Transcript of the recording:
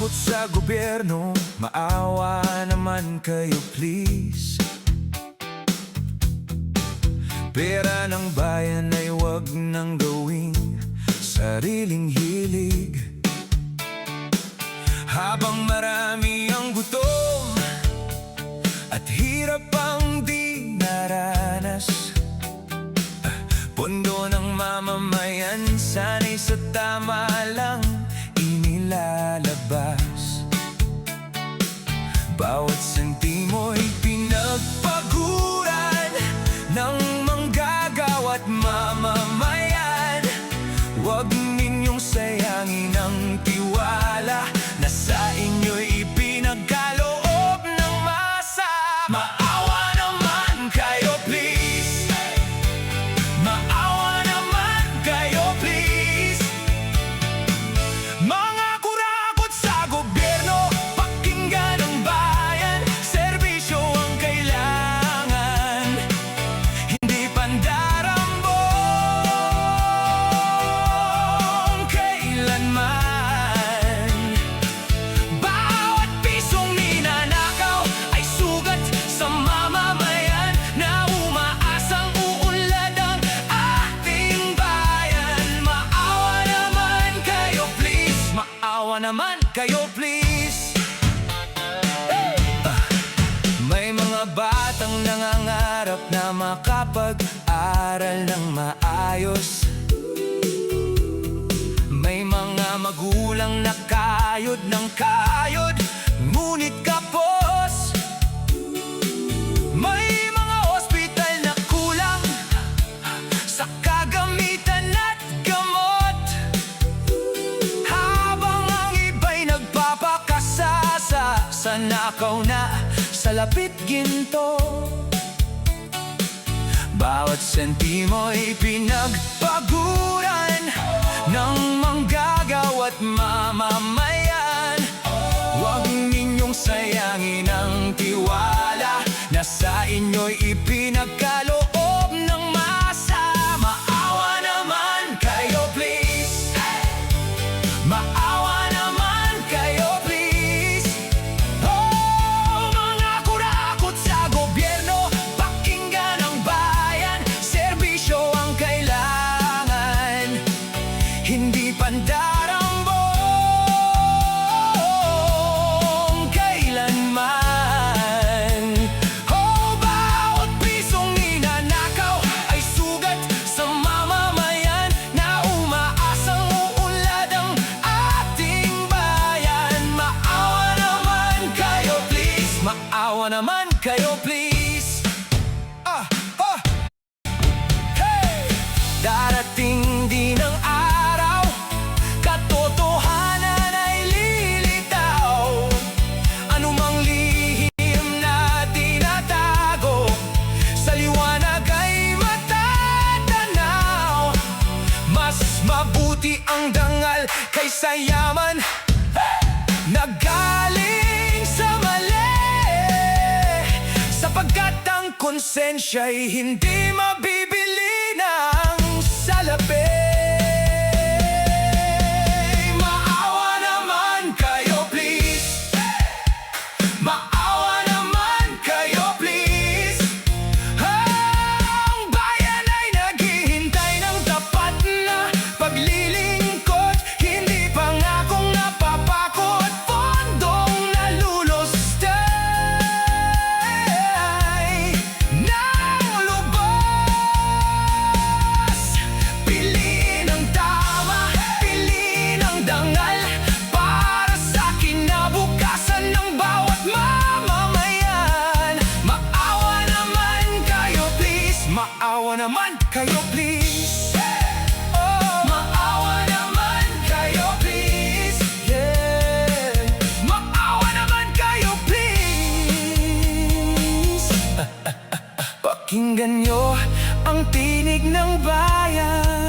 kurakot sa gobyerno, maawa naman kayo please. Pera ng bayan ay wag nang gawing sariling hilig. Habang marami ang gutom at hirap ang di naranas, pondo ng mamamayan sana'y sa tama lang inilalabas. Bawat sentimo'y pinagpaguran ng manggagawa't mamamayan. Huwag ninyong sayangin ang tiwala na sa inyo'y ipinagkaloob ng masa. Maawa naman kayo please. Maawa naman kayo please. Mga kurakot sa gobyerno, pakinggan ang bayan, serbisyo ang kailangan, hindi pandarambong kailanman. Bawat pisong ninanakaw ay sugat sa mamamayan na umaasang uunlad ang ating bayan. Maawa naman kayo please. Maawa naman kayo please. May mga batang nangangarap na makapag-aral ng maayos. May mga magulang na kayod ng kayod, ngunit kapos. May mga ospital na kulang sa kagamitan at gamot, habang ang iba'y nagpapakasasa sa nakaw na salapit ginto. Bawat sentimo'y pinagpaguran ng manggagawa't mamamayan. Huwag ninyong sayangin ang tiwala na sa inyo'y ipinagkaloob ng masa. Maawa naman kayo please. Maawa naman kayo please. Oh, mga kurakot sa gobyerno, pakinggan ang bayan, serbisyo ang kailangan, hindi pandarambong kailanman. Oh, bawat pisong ninanakaw ay sugat sa mamamayan na umaasang uunlad ang ating bayan. Maawa naman kayo please. Maawa naman kayo please. Hey! Darating din ang araw, katotohanan ay lilitaw. Anumang lihim na tinatago, sa liwanag ay matatanaw. Mas mabuti ang dangal kaysa yaman na galing sa mali, sapagkat ang konsensya'y hindi mabibili ng salapi. Maawa naman kayo please. Maawa naman kayo please. Ang bayan ay naghihintay ng tapat na paglilingkod, hindi pangakong napapakot, pondong nalulustay ng lubos. Piliin ang tama, piliin ang dangal, para sa kinabukasan ng bawat mamamayan. Maawa naman kayo please. Maawa naman kayo please. Oh, maawa naman kayo please. Yeah. Maawa naman kayo please. Pakinggan nyo ang tinig ng bayan.